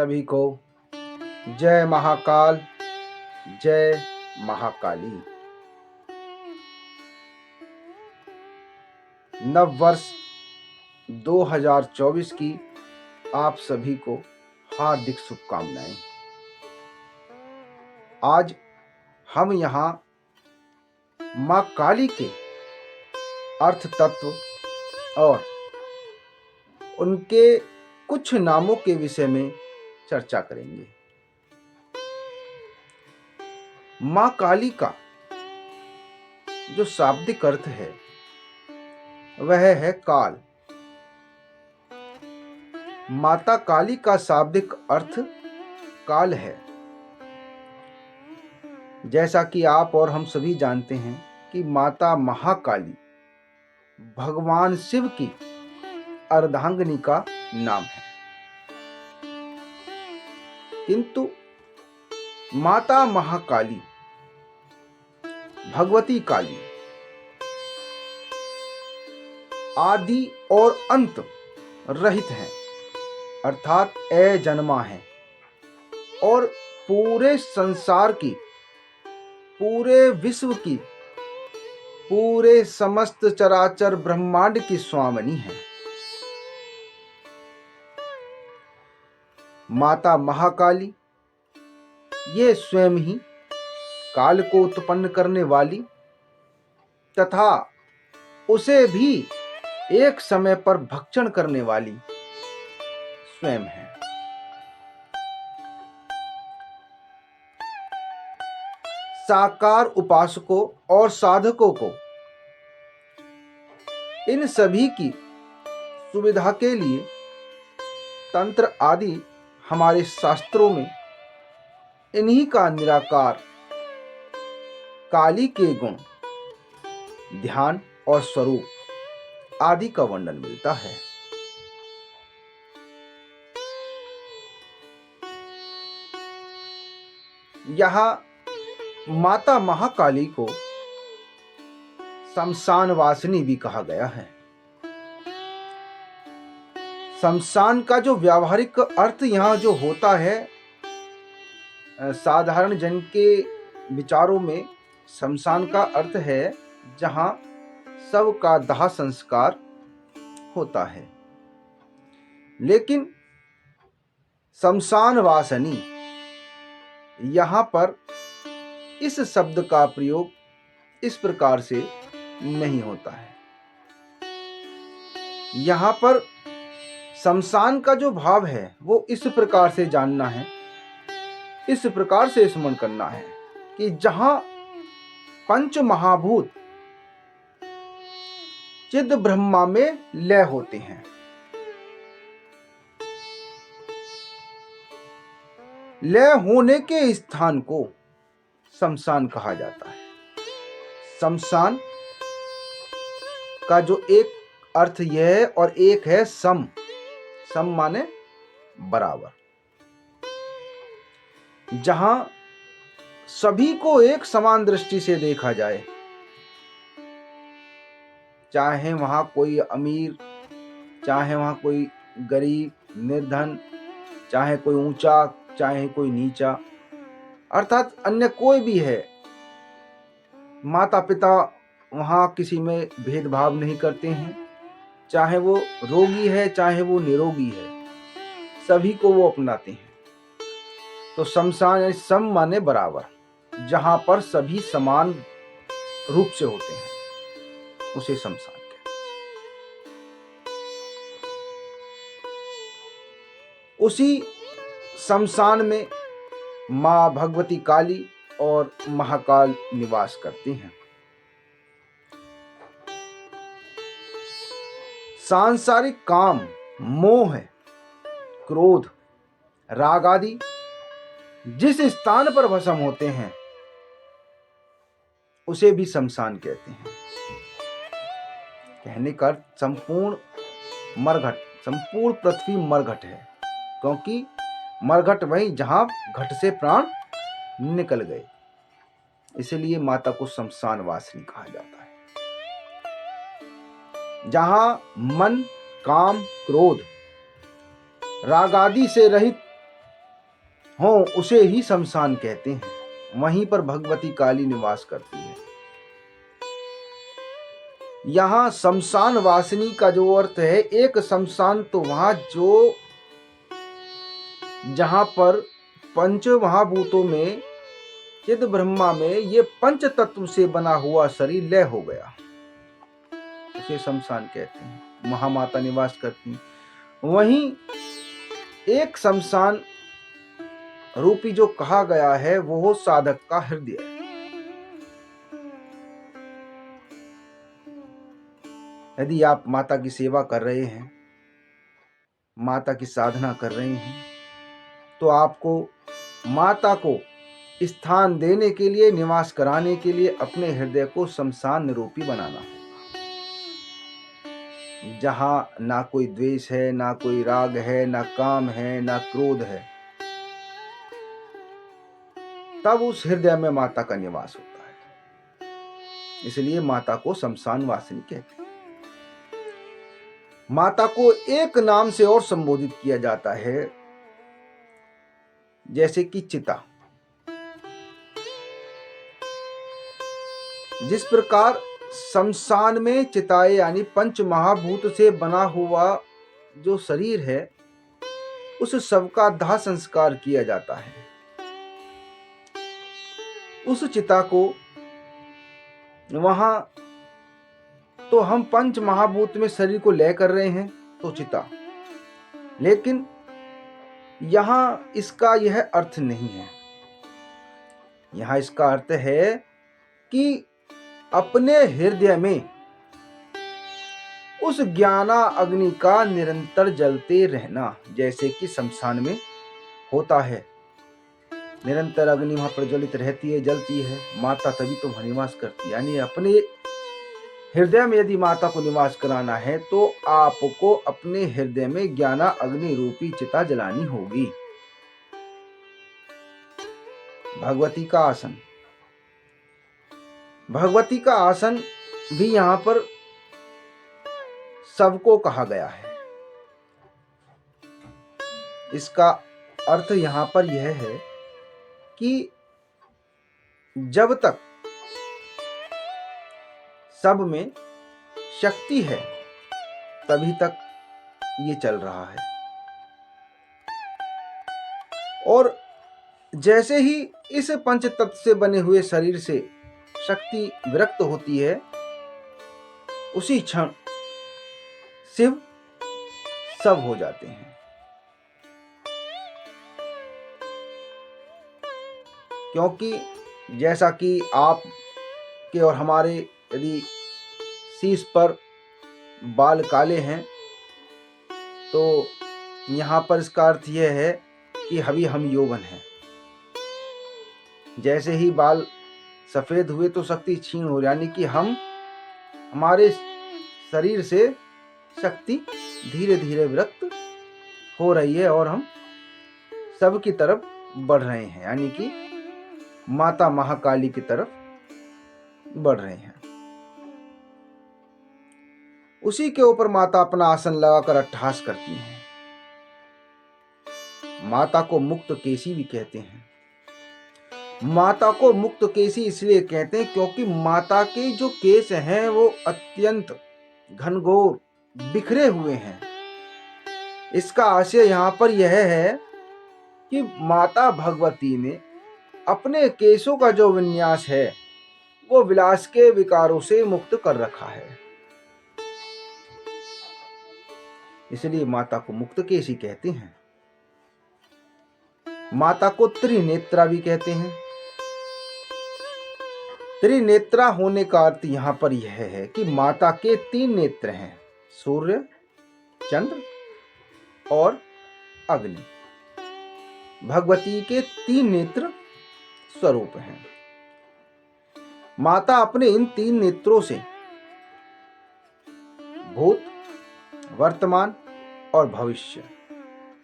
सभी को जय महाकाल, जय महाकाली। नव वर्ष 2024 की आप सभी को हार्दिक शुभकामनाएं। आज हम यहाँ माँ काली के अर्थ तत्व और उनके कुछ नामों के विषय में चर्चा करेंगे। माँ काली का जो शाब्दिक अर्थ है वह है काल। माता काली का शाब्दिक अर्थ काल है। जैसा कि आप और हम सभी जानते हैं कि माता महाकाली भगवान शिव की अर्धांगिनी का नाम है, किंतु माता महाकाली भगवती काली आदि और अंत रहित हैं, अर्थात अजन्मा है और पूरे संसार की, पूरे विश्व की, पूरे समस्त चराचर ब्रह्मांड की स्वामिनी है। माता महाकाली ये स्वयं ही काल को उत्पन्न करने वाली तथा उसे भी एक समय पर भक्षण करने वाली स्वयं है। साकार उपासकों और साधकों को इन सभी की सुविधा के लिए तंत्र आदि हमारे शास्त्रों में इन्हीं का निराकार काली के गुण, ध्यान और स्वरूप आदि का वर्णन मिलता है। यहाँ माता महाकाली को शमशान वासिनी भी कहा गया है। शमशान का जो व्यावहारिक अर्थ यहाँ जो होता है, साधारण जन के विचारों में शमशान का अर्थ है जहां शव का दाह संस्कार होता है, लेकिन शमशान वासिनी यहाँ पर इस शब्द का प्रयोग इस प्रकार से नहीं होता है। यहाँ पर शमशान का जो भाव है वो इस प्रकार से जानना है, इस प्रकार से स्मरण करना है कि जहां पंच महाभूत चिद ब्रह्मा में लय होते हैं, लय होने के स्थान को शमशान कहा जाता है। शमशान का जो एक अर्थ यह है और एक है सम। सम माने बराबर, जहां सभी को एक समान दृष्टि से देखा जाए, चाहे वहां कोई अमीर, चाहे वहां कोई गरीब निर्धन, चाहे कोई ऊंचा, चाहे कोई नीचा, अर्थात अन्य कोई भी है, माता पिता वहां किसी में भेदभाव नहीं करते हैं। चाहे वो रोगी है, चाहे वो निरोगी है, सभी को वो अपनाते हैं। तो शमशान सम माने बराबर, जहां पर सभी समान रूप से होते हैं, उसे शमशान कहते हैं। उसी शमशान में मां भगवती काली और महाकाल निवास करती हैं। सांसारिक काम, मोह, क्रोध, राग आदि जिस स्थान पर भस्म होते हैं उसे भी शमशान कहते हैं। कहने का संपूर्ण मरघट, संपूर्ण पृथ्वी मरघट है, क्योंकि मरघट वही जहां घट से प्राण निकल गए, इसलिए माता को शमशान वासिनी कहा जाता है। जहां मन, काम, क्रोध, राग आदि से रहित हो उसे ही शमशान कहते हैं। वहीं पर भगवती काली निवास करती है। यहाँ शमशान वासिनी का जो अर्थ है, एक शमशान तो वहां जहां पर पंच महाभूतों में, चिद ब्रह्मा में ये पंच तत्व से बना हुआ शरीर लय हो गया, उसे शमशान कहते हैं। महामाता निवास करती। वहीं एक शमशान रूपी जो कहा गया है वो हो साधक का हृदय। यदि आप माता की सेवा कर रहे हैं, माता की साधना कर रहे हैं, तो आपको माता को स्थान देने के लिए, निवास कराने के लिए अपने हृदय को शमशान रूपी बनाना होगा, जहां ना कोई द्वेष है, ना कोई राग है, ना काम है, ना क्रोध है। तब उस हृदय में माता का निवास होता है। इसलिए माता को शमशान वासिनी कहते हैं। माता को एक नाम से और संबोधित किया जाता है, जैसे कि चिता। जिस प्रकार शमशान में चिताएं यानी पंच महाभूत से बना हुआ जो शरीर है, उस शव का दाह संस्कार किया जाता है। उस चिता को वहां तो हम पंच महाभूत में शरीर को लय कर रहे हैं, तो चिता, लेकिन यहां इसका यह अर्थ नहीं है। यहां इसका अर्थ है कि अपने हृदय में उस ज्ञाना अग्नि का निरंतर जलते रहना, जैसे कि शमशान में होता है। निरंतर अग्नि वहां प्रज्वलित रहती है, जलती है। माता तभी तो वहां निवास करती है। यानी अपने हृदय में यदि माता को निवास कराना है, तो आपको अपने हृदय में ज्ञाना अग्नि रूपी चिता जलानी होगी। भगवती का आसन। भगवती का आसन भी यहां पर सबको कहा गया है। इसका अर्थ यहां पर यह है कि जब तक सब में शक्ति है, तभी तक ये चल रहा है। और जैसे ही इस पंच तत्व से बने हुए शरीर से शक्ति विरक्त होती है, उसी क्षण शिव सब हो जाते हैं। क्योंकि जैसा कि आप के और हमारे यदि शीश पर बाल काले हैं, तो यहाँ पर इसका अर्थ यह है कि अभी हम यौवन हैं। जैसे ही बाल सफेद हुए तो शक्ति क्षीण हो, यानी कि हमारे शरीर से शक्ति धीरे धीरे विरक्त हो रही है और हम सब की तरफ बढ़ रहे हैं, यानी कि माता महाकाली की तरफ बढ़ रहे हैं। उसी के ऊपर माता अपना आसन लगाकर अट्टहास करती हैं। माता को मुक्त केसी भी कहते हैं। माता को मुक्त केसी इसलिए कहते हैं क्योंकि माता के जो केस हैं वो अत्यंत घनघोर बिखरे हुए हैं। इसका आशय यहाँ पर यह है कि माता भगवती ने अपने केसों का जो विन्यास है वो विलास के विकारों से मुक्त कर रखा है। इसलिए माता को मुक्त केसी कहते हैं। माता को त्रिनेत्रा भी कहते हैं। त्रिनेत्रा होने का अर्थ यहाँ पर यह है कि माता के 3 नेत्र हैं, सूर्य, चंद्र और अग्नि। भगवती के 3 नेत्र स्वरूप हैं। माता अपने इन 3 नेत्रों से भूत, वर्तमान और भविष्य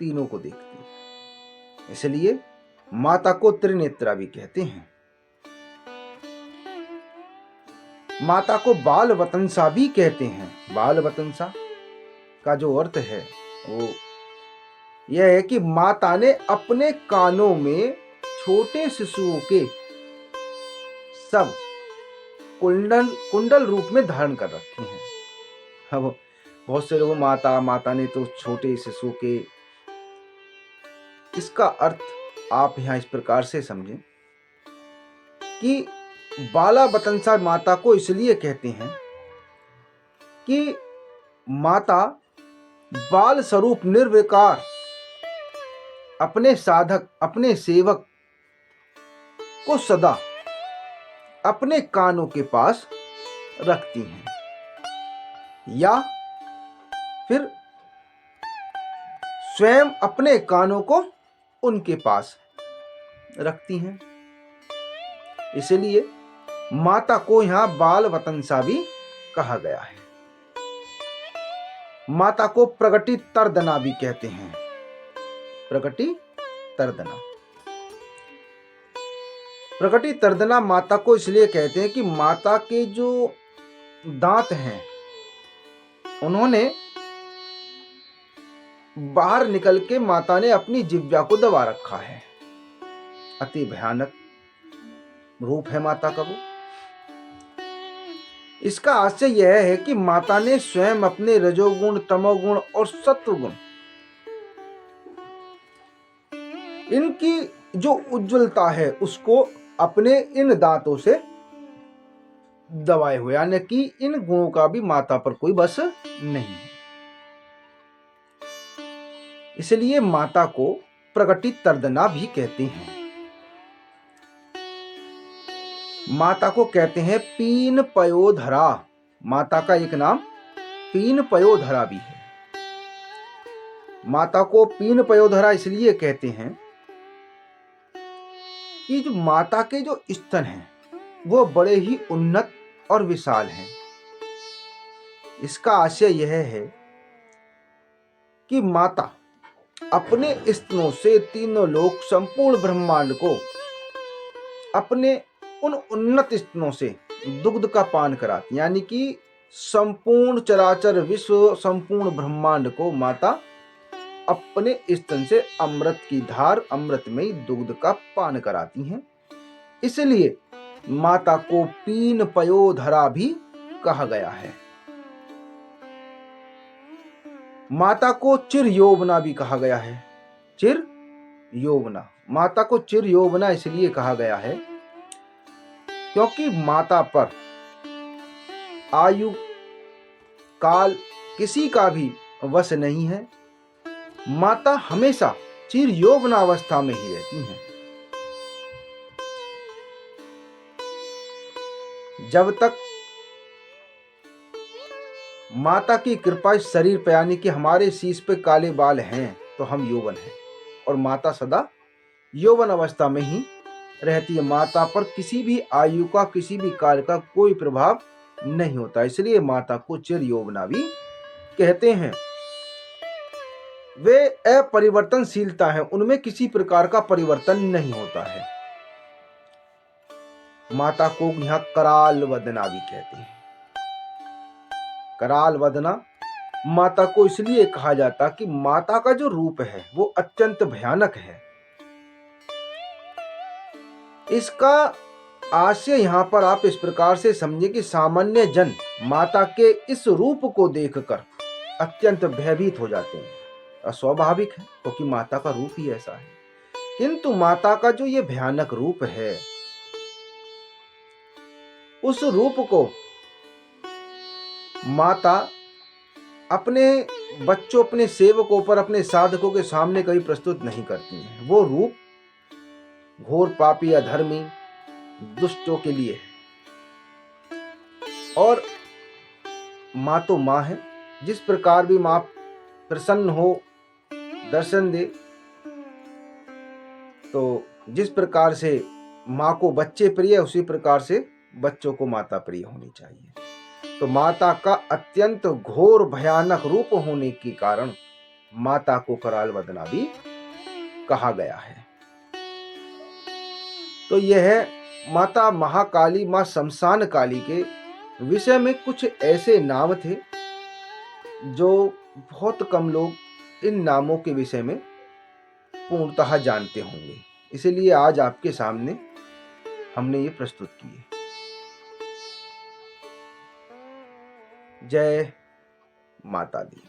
तीनों को देखती है। इसलिए माता को त्रिनेत्रा भी कहते हैं। माता को बालवतंसा भी कहते हैं। बालवतंसा का जो अर्थ है वो यह है कि माता ने अपने कानों में छोटे शिशुओं के सब कुंडल कुंडल रूप में धारण कर रखे हैं। अब बहुत से लोग माता ने तो छोटे शिशु के, इसका अर्थ आप यहाँ इस प्रकार से समझें कि बाला बतंसा माता को इसलिए कहते हैं कि माता बाल स्वरूप निर्विकार अपने साधक, अपने सेवक को सदा अपने कानों के पास रखती हैं, या फिर स्वयं अपने कानों को उनके पास रखती हैं। इसलिए माता को यहां बाल वतंसा भी कहा गया है। माता को प्रगति तर्दना भी कहते हैं। प्रगति तर्दना, प्रगति तर्दना माता को इसलिए कहते हैं कि माता के जो दांत हैं उन्होंने बाहर निकल के माता ने अपनी जिह्वा को दबा रखा है। अति भयानक रूप है माता का वो। इसका आशय यह है कि माता ने स्वयं अपने रजोगुण, तमोगुण और सत्वगुण, इनकी जो उज्ज्वलता है उसको अपने इन दांतों से दबाए हुए, यानी कि इन गुणों का भी माता पर कोई बस नहीं है। इसलिए माता को प्रगति तर्दना भी कहते हैं। माता को कहते हैं पीन पयोधरा। माता का एक नाम पीन पयोधरा भी है। माता को पीन पयोधरा इसलिए कहते हैं कि जो माता के जो स्तन हैं वो बड़े ही उन्नत और विशाल हैं। इसका आशय यह है कि माता अपने स्तनों से तीनों लोक, संपूर्ण ब्रह्मांड को अपने उन उन्नत स्तनों से दुग्ध का पान कराती, यानी कि संपूर्ण चराचर विश्व, संपूर्ण ब्रह्मांड को माता अपने स्तन से अमृत की धार, अमृतमयी दुग्ध का पान कराती हैं। इसलिए माता को पीन पयोधरा भी कहा गया है। माता को चिर यौवना भी कहा गया है। चिर यौवना, माता को चिर यौवना इसलिए कहा गया है क्योंकि माता पर आयु काल किसी का भी वश नहीं है। माता हमेशा चिर यौवनावस्था में ही रहती हैं। जब तक माता की कृपा इस शरीर पे, यानी कि हमारे शीश पे काले बाल हैं तो हम यौवन हैं, और माता सदा यौवन अवस्था में ही रहती है। माता पर किसी भी आयु का, किसी भी काल का कोई प्रभाव नहीं होता। इसलिए माता को चिर यौवना भी कहते हैं। वे अपरिवर्तनशीलता है, उनमें किसी प्रकार का परिवर्तन नहीं होता है। माता को यहाँ कराल वदना भी कहते हैं। कराल वदना माता को इसलिए कहा जाता कि माता का जो रूप है वो अत्यंत भयानक है। इसका आशय यहाँ पर आप इस प्रकार से समझे कि सामान्य जन माता के इस रूप को देखकर अत्यंत भयभीत हो जाते हैं। अस्वाभाविक है क्योंकि माता का रूप ही ऐसा है। किंतु माता का जो ये भयानक रूप है, उस रूप को माता अपने बच्चों, अपने सेवकों पर, अपने साधकों के सामने कभी प्रस्तुत नहीं करती हैं। वो रूप घोर पापी, अधर्मी, दुष्टों के लिए है। और माँ तो माँ है। जिस प्रकार भी माँ प्रसन्न हो, दर्शन दे, तो जिस प्रकार से माँ को बच्चे प्रिय, उसी प्रकार से बच्चों को माता प्रिय होनी चाहिए। तो माता का अत्यंत घोर भयानक रूप होने के कारण माता को कराल वदना भी कहा गया है। तो यह माता महाकाली, मां शमशान काली के विषय में कुछ ऐसे नाम थे जो बहुत कम लोग इन नामों के विषय में पूर्णतः जानते होंगे। इसीलिए आज आपके सामने हमने ये प्रस्तुत किए। जय माता दी।